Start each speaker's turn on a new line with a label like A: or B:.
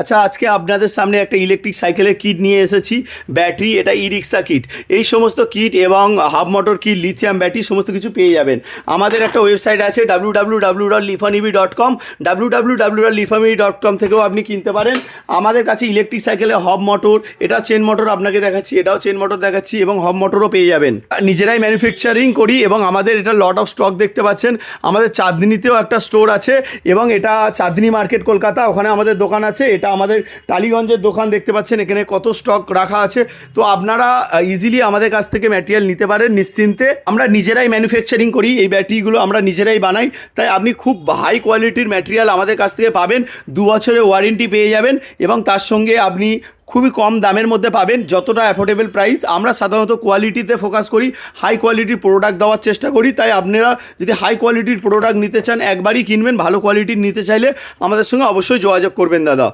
A: আচ্ছা, আজকে আপনাদের সামনে একটা ইলেকট্রিক সাইকেলের কিট নিয়ে এসেছি। ব্যাটারি, এটা ই রিক্সা কিট, এই সমস্ত কিট এবং half motor kit, lithium battery সমস্ত কিছু পেয়ে যাবেন। আমাদের একটা ওয়েবসাইট আছে www.lifaneb.com, www.lifaneb.com থেকেও আপনি কিনতে পারেন। আমাদের কাছে ইলেকট্রিক সাইকেলে হব মোটর, এটা চেন মোটর আপনাকে দেখাচ্ছি, এটাও চেন মোটর দেখাচ্ছি, এবং হব মোটরও পেয়ে যাবেন। নিজেরাই ম্যানুফ্যাকচারিং করি এবং আমাদের এটা লট অফ স্টক দেখতে পাচ্ছেন। আমাদের চাঁদনিতেও একটা স্টোর আছে এবং এটা চাঁদনি মার্কেট কলকাতা, ওখানে আমাদের দোকান আছে। এটা আমাদের টালিগঞ্জের দোকান দেখতে পাচ্ছেন, এখানে কত স্টক রাখা আছে। তো আপনারা ইজিলি আমাদের কাছ থেকে ম্যাটেরিয়াল নিতে পারেন নিশ্চিন্তে। আমরা নিজেরাই ম্যানুফ্যাকচারিং করি, এই ব্যাটারিগুলো আমরা নিজেরাই বানাই, তাই আপনি খুব হাই কোয়ালিটির ম্যাটেরিয়াল আমাদের কাছ থেকে পাবেন। 2 বছরের ওয়ারেন্টি পেয়ে যাবেন এবং তার সঙ্গে আপনি খুবই কম দামের মধ্যে পাবেন, যতটা অ্যাফোর্ডেবল প্রাইস। আমরা সাধারণত কোয়ালিটিতে ফোকাস করি, হাই কোয়ালিটির প্রোডাক্ট দেওয়ার চেষ্টা করি। তাই আপনারা যদি হাই কোয়ালিটির প্রোডাক্ট নিতে চান, একবারই কিনবেন। ভালো কোয়ালিটির নিতে চাইলে আমাদের সঙ্গে অবশ্যই যোগাযোগ করবেন দাদা।